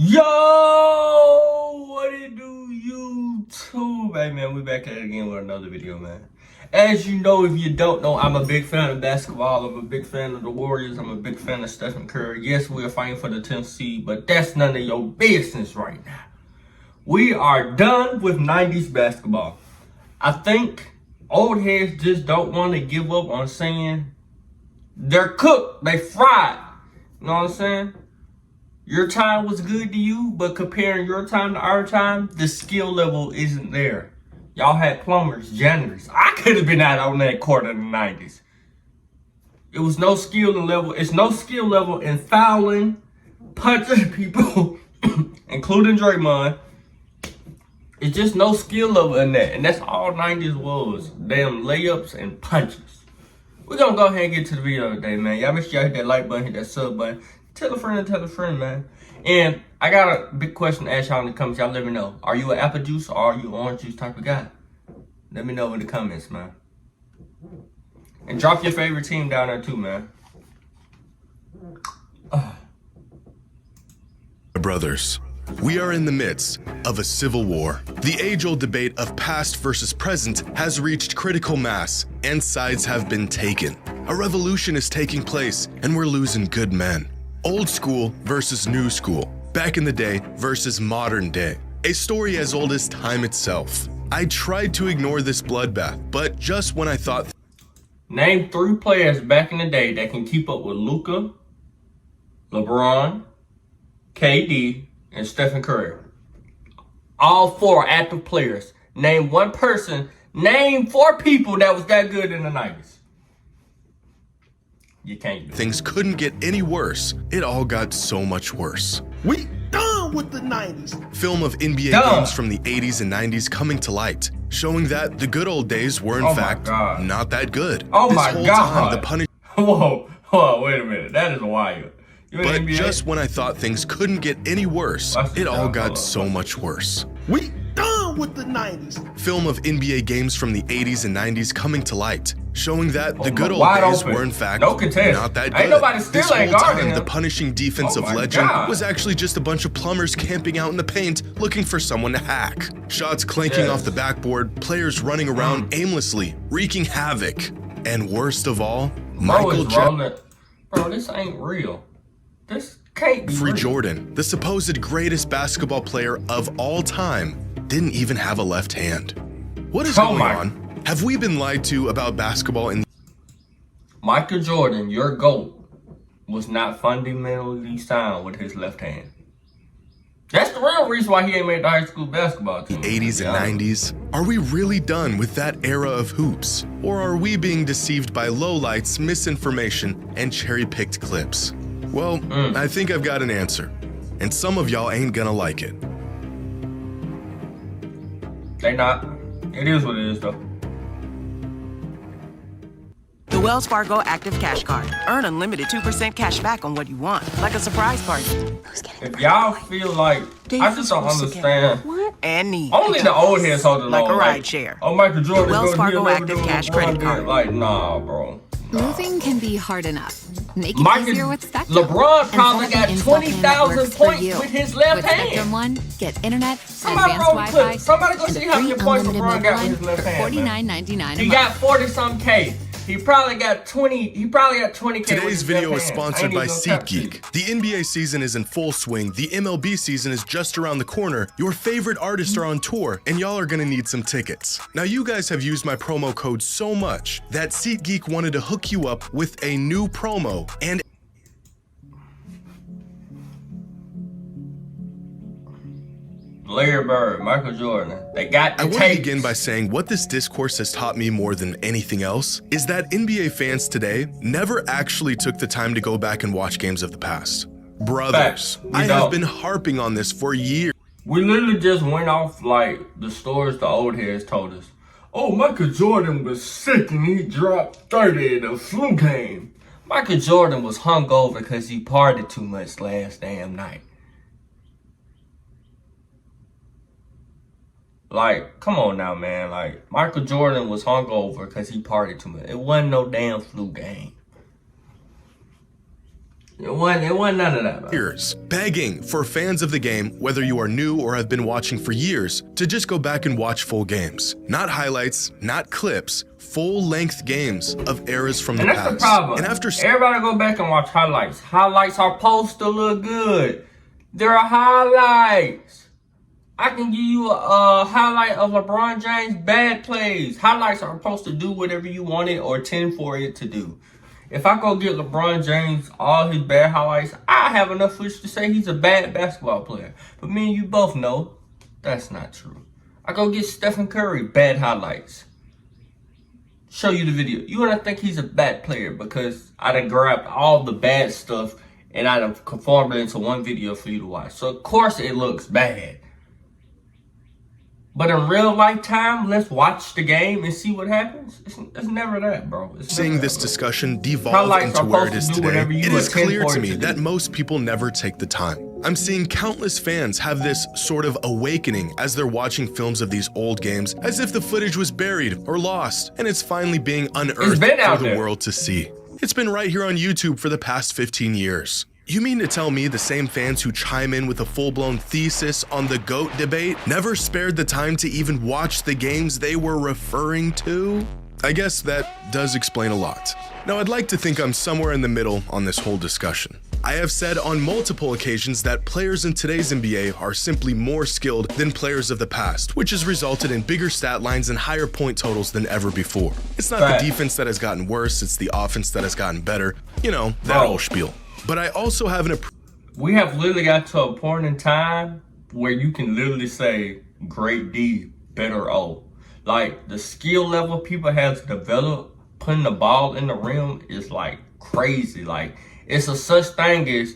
Yo, what it do, YouTube? Hey man, we back at it again with another video, man. As you know, if you don't know, I'm a big fan of basketball. I'm a big fan of the Warriors. I'm a big fan of Stephen Curry. Yes, we're fighting for the 10th seed, but that's none of your business right now. We are done with 90s basketball. I think old heads just don't want to give up on saying they're cooked, they fried. You know what I'm saying? Your time was good to you, but comparing your time to our time, the skill level isn't there. Y'all had plumbers, janitors. I could have been out on that court in the 90s. It was no skill level. It's no skill level in fouling, punching people, including Draymond. It's just no skill level in that. And that's all 90s was. Damn layups and punches. We're going to go ahead and get to the video today, man. Y'all make sure y'all hit that like button, hit that sub button. Tell a friend, man. And I got a big question to ask y'all in the comments. Y'all let me know. Are you an apple juice or are you an orange juice type of guy? Let me know in the comments, man. And drop your favorite team down there too, man. Brothers, we are in the midst of a civil war. The age-old debate of past versus present has reached critical mass and sides have been taken. A revolution is taking place and we're losing good men. Old school versus new school. Back in the day versus modern day. A story as old as time itself. I tried to ignore this bloodbath, but just when I thought... Name 3 players back in the day that can keep up with Luka, LeBron, KD, and Stephen Curry. All 4 are active players. Name 1 person. Name 4 people that was that good in the 90s. You can't do it. Things couldn't get any worse. It all got so much worse. We done with the 90s. Film of NBA games from the 80s and 90s coming to light, showing that the good old days were in fact not that good. Oh this my whole God. Time, the Whoa, wait a minute. That is wild. But just when I thought things couldn't get any worse, it all got so much worse. We done with the 90s. Film of NBA games from the 80s and 90s coming to light, showing that the good old days were in fact not that good. Ain't nobody still this ain't whole guarding time, him. the punishing defensive legend was actually just a bunch of plumbers camping out in the paint looking for someone to hack. Shots clanking off the backboard, players running around aimlessly, wreaking havoc. And worst of all, Michael Jordan. Bro, this ain't real. This can't be real. Jordan, the supposed greatest basketball player of all time, didn't even have a left hand. What is going on? Have we been lied to about basketball in... Michael Jordan, your GOAT, was not fundamentally sound with his left hand. That's the real reason why he ain't made the high school basketball team. The 80s and 90s? Are we really done with that era of hoops? Or are we being deceived by lowlights, misinformation, and cherry-picked clips? Well, I think I've got an answer. And some of y'all ain't gonna like it. They not. It is what it is, though. The Wells Fargo Active Cash Card. Earn unlimited 2% cash back on what you want, like a surprise party. If y'all feel like, I just don't understand. What? And need. Only the old heads hold it like on. a ride share. Oh, Michael Jordan. Wells Fargo Active Cash Credit Card. Like, nah, bro. Moving can be hard enough. Make it easier with Spectrum. LeBron probably got 20,000 points with his left with hand. Spectrum One, get internet, Somebody advanced Wi-Fi, Somebody go see how many points LeBron got with his left hand. $49.99. He got 40-some K. He probably got 20. He probably got 20K. Today's video is sponsored by SeatGeek. The NBA season is in full swing. The MLB season is just around the corner. Your favorite artists are on tour, and y'all are gonna need some tickets. Now, you guys have used my promo code so much that SeatGeek wanted to hook you up with a new promo and Larry Bird, Michael Jordan, they got the I want to begin by saying what this discourse has taught me more than anything else is that NBA fans today never actually took the time to go back and watch games of the past. Brothers, I have been harping on this for years. We literally just went off like the stories the old heads told us. Oh, Michael Jordan was sick and he dropped 30 in a flu game. Michael Jordan was hungover because he partied too much last damn night. Like, come on now, man. Like, Michael Jordan was hungover because he partied too much. It wasn't no damn flu game. It wasn't none of that, man. Years, begging for fans of the game, whether you are new or have been watching for years, to just go back and watch full games. Not highlights, not clips, full-length games of eras from the past. And that's the problem. And after everybody go back and watch highlights. Highlights are supposed to look good. They're highlights. I can give you a highlight of LeBron James' bad plays. Highlights are supposed to do whatever you want it or tend for it to do. If I go get LeBron James all his bad highlights, I have enough footage to say he's a bad basketball player. But me and you both know that's not true. I go get Stephen Curry bad highlights. Show you the video. You gonna think he's a bad player because I done grabbed all the bad stuff and I done conformed it into one video for you to watch. So of course it looks bad. But in real life time, let's watch the game and see what happens. It's never that, bro. Seeing this discussion devolve into where it is today, it is clear to me that most people never take the time. I'm seeing countless fans have this sort of awakening as they're watching films of these old games as if the footage was buried or lost, and it's finally being unearthed for the world to see. It's been right here on YouTube for the past 15 years. You mean to tell me the same fans who chime in with a full-blown thesis on the GOAT debate never spared the time to even watch the games they were referring to? I guess that does explain a lot. Now, I'd like to think I'm somewhere in the middle on this whole discussion. I have said on multiple occasions that players in today's NBA are simply more skilled than players of the past, which has resulted in bigger stat lines and higher point totals than ever before. It's not the defense that has gotten worse, it's the offense that has gotten better. You know, that old spiel. But I also have we have literally got to a point in time where you can literally say great D, better O. Like the skill level people have developed putting the ball in the rim is like crazy. Like it's a such thing as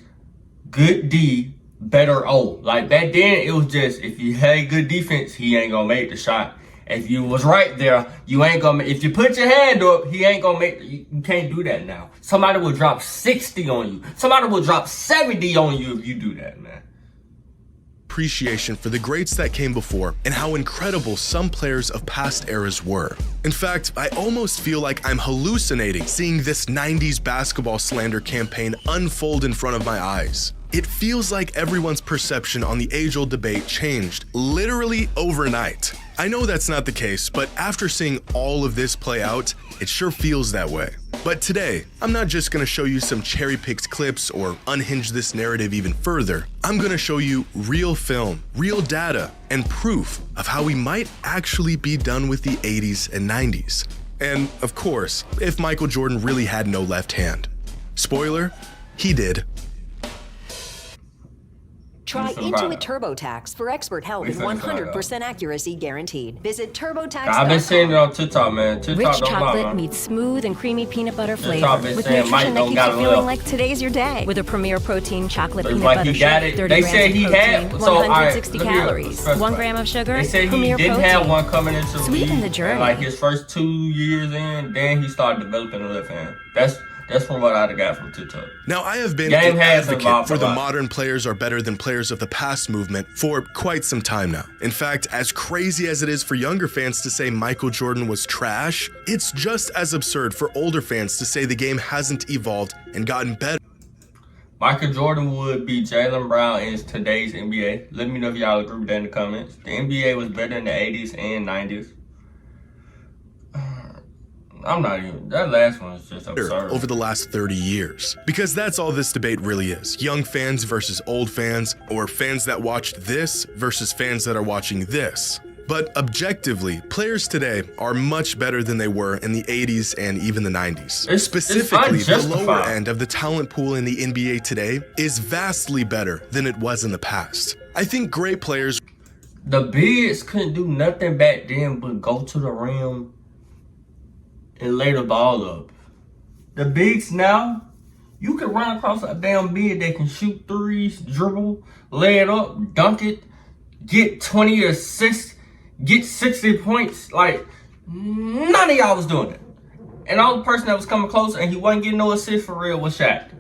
good D, better O. Like back then it was just if you had good defense, he ain't gonna make the shot. If you was right there, you ain't gonna. If you put your hand up, he ain't gonna make. You can't do that now. Somebody will drop 60 on you. Somebody will drop 70 on you if you do that, man. Appreciation for the greats that came before and how incredible some players of past eras were. In fact, I almost feel like I'm hallucinating seeing this 90s basketball slander campaign unfold in front of my eyes. It feels like everyone's perception on the age-old debate changed literally overnight. I know that's not the case, but after seeing all of this play out, it sure feels that way. But today, I'm not just gonna show you some cherry-picked clips or unhinge this narrative even further. I'm gonna show you real film, real data, and proof of how we might actually be done with the 80s and 90s. And of course, if Michael Jordan really had no left hand. Spoiler, he did. Try Intuit TurboTax for expert help and 100% accuracy guaranteed. Visit TurboTax.com. I've been seeing it on TikTok, man. TikTok Rich chocolate meets smooth and creamy peanut butter flavor with nutrition that keeps you feeling like today's your day. With a Premier Protein chocolate peanut butter shake, 30 grams of protein, 160 calories, 1 gram of sugar. They said Premier he didn't Protein. have one coming into the Sweeten league. the journey. Like his first 2 years in, then he started developing a left hand. That's from what I got from TikTok. Now, I have been an advocate for the modern players are better than players of the past movement for quite some time now. In fact, as crazy as it is for younger fans to say Michael Jordan was trash, it's just as absurd for older fans to say the game hasn't evolved and gotten better. Michael Jordan would be Jaylen Brown in today's NBA. Let me know if y'all agree with that in the comments. The NBA was better in the 80s and 90s. I'm not even, that last one is just absurd. Over the last 30 years. Because that's all this debate really is. Young fans versus old fans, or fans that watched this versus fans that are watching this. But objectively, players today are much better than they were in the 80s and even the 90s. Specifically, the lower end of the talent pool in the NBA today is vastly better than it was in the past. I think great players... The bigs couldn't do nothing back then but go to the rim and lay the ball up. The bigs now, you can run across a damn big that can shoot threes, dribble, lay it up, dunk it, get 20 assists, get 60 points. Like, none of y'all was doing it. And the only person that was coming close and he wasn't getting no assist for real was Shaq.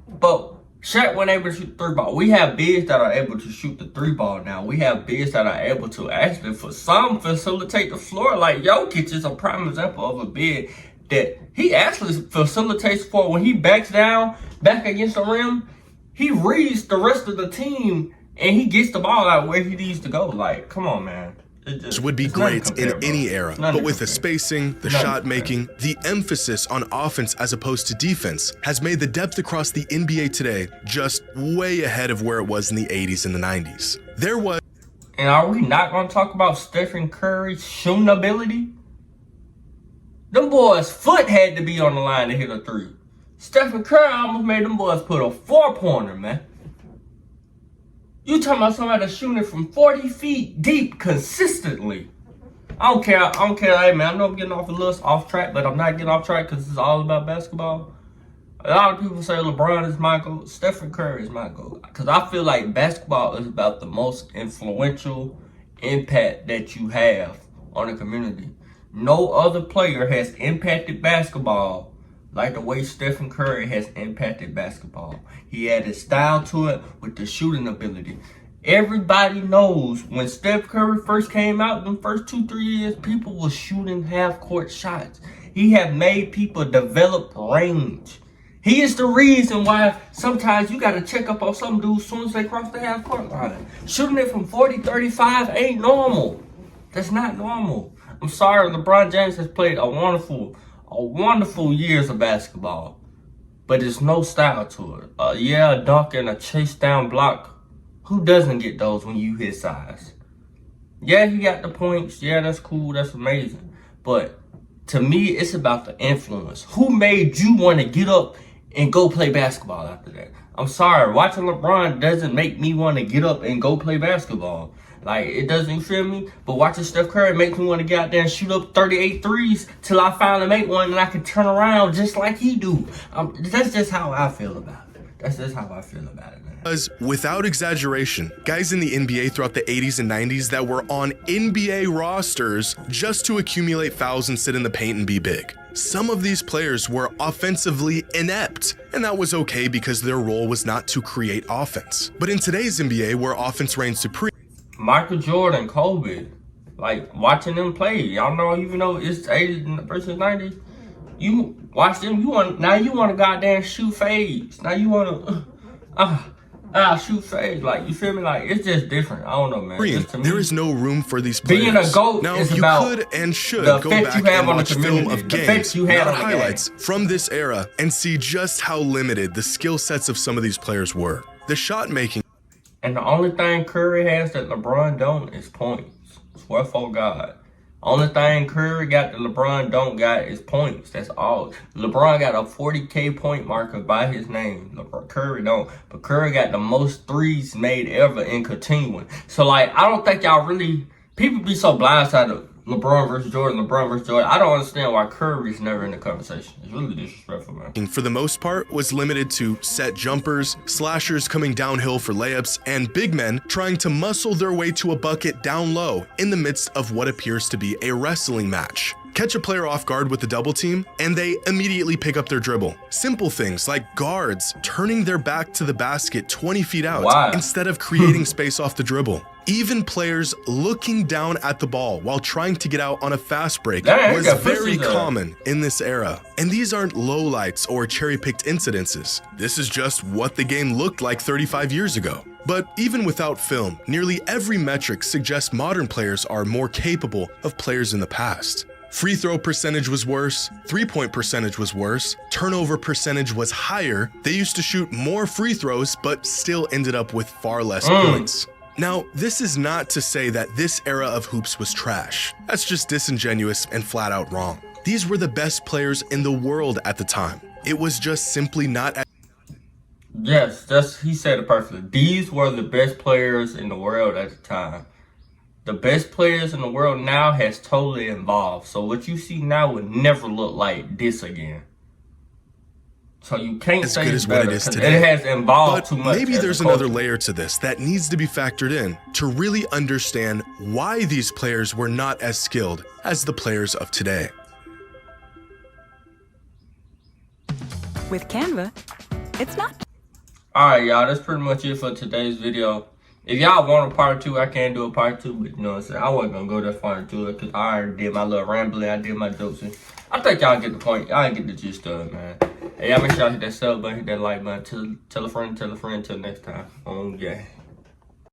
But Shaq wasn't able to shoot the 3-ball. We have bigs that are able to shoot the 3-ball now. We have bigs that are able to actually, for some, facilitate the floor. Like Jokic is a prime example of a big that he actually facilitates for when he backs down, back against the rim. He reads the rest of the team and he gets the ball out where he needs to go. Like, come on, man. Would be great in any era, but with the spacing, the shot making, the emphasis on offense as opposed to defense has made the depth across the NBA today just way ahead of where it was in the 80s and the 90s. There was... And are we not going to talk about Stephen Curry's shooting ability? Them boys' foot had to be on the line to hit a three. Stephen Curry almost made them boys put a 4-pointer, man. You talking about somebody shooting it from 40 feet deep consistently. I don't care. Hey, man, I know I'm getting off a little off track, but I'm not getting off track because it's all about basketball. A lot of people say LeBron is my GOAT. Stephen Curry is my GOAT. Because I feel like basketball is about the most influential impact that you have on a community. No other player has impacted basketball like the way Stephen Curry has impacted basketball. He added style to it with the shooting ability. Everybody knows when Steph Curry first came out in the first 2-3 years, people were shooting half-court shots. He have made people develop range. He is the reason why sometimes you got to check up on some dudes as soon as they cross the half-court line. Shooting it from 40, 35 ain't normal. That's not normal. I'm sorry, LeBron James has played a wonderful years of basketball, but there's no style to it. A dunk and a chase down block. Who doesn't get those when you hit size? Yeah, he got the points. Yeah, that's cool. That's amazing. But to me, it's about the influence. Who made you want to get up and go play basketball after that? I'm sorry, watching LeBron doesn't make me want to get up and go play basketball. Like, it doesn't, you feel me? But watching Steph Curry makes me want to get out there and shoot up 38 threes till I finally make one and I can turn around just like he do. That's just how I feel about it. That's just how I feel about it, man. Because, without exaggeration, guys in the NBA throughout the 80s and 90s that were on NBA rosters just to accumulate fouls and sit in the paint and be big. Some of these players were offensively inept, and that was okay because their role was not to create offense. But in today's NBA, where offense reigns supreme, Michael Jordan, Kobe, like watching them play, y'all know, even though it's 80s versus 90s, you watch them, you want to goddamn shoot fades. Now you want to shoot fades. Like, you feel me? Like, it's just different. I don't know, man. There is no room for these players. Being a GOAT now, is you about could and should go back and watch film of games, not highlights from this era, and see just how limited the skill sets of some of these players were. The shot making. And the only thing Curry has that LeBron don't is points. Swear for God. Only thing Curry got that LeBron don't got is points. That's all. LeBron got a 40K point marker by his name. Curry don't. But Curry got the most threes made ever in continuing. So, like, I don't think y'all really... People be so blindsided. LeBron versus Jordan. I don't understand why Curry's never in the conversation. It's really disrespectful, man. For the most part, was limited to set jumpers, slashers coming downhill for layups, and big men trying to muscle their way to a bucket down low in the midst of what appears to be a wrestling match. Catch a player off guard with the double team, and they immediately pick up their dribble. Simple things like guards turning their back to the basket 20 feet out instead of creating space off the dribble. Even players looking down at the ball while trying to get out on a fast break was very common in this era. And these aren't lowlights or cherry-picked incidences. This is just what the game looked like 35 years ago. But even without film, nearly every metric suggests modern players are more capable of players in the past. Free throw percentage was worse, three-point percentage was worse, turnover percentage was higher. They used to shoot more free throws, but still ended up with far less points. Now, this is not to say that this era of hoops was trash. That's just disingenuous and flat out wrong. These were the best players in the world at the time. It was just simply not as... Yes, he said it perfectly. These were the best players in the world at the time. The best players in the world now has totally evolved. So what you see now would never look like this again. So you can't say it's better because it has evolved too much. Maybe there's another layer to this that needs to be factored in to really understand why these players were not as skilled as the players of today. With Canva, it's not. Alright, y'all, that's pretty much it for today's video. If y'all want a part 2, I can do a part 2, but you know what I'm saying? I wasn't going to go that far into it because I already did my little rambling, I did my jokes. I think y'all get the point. Y'all get the gist of it, man. Hey, y'all make sure y'all hit that sub button, hit that like button. Tell a friend, till next time. Yeah.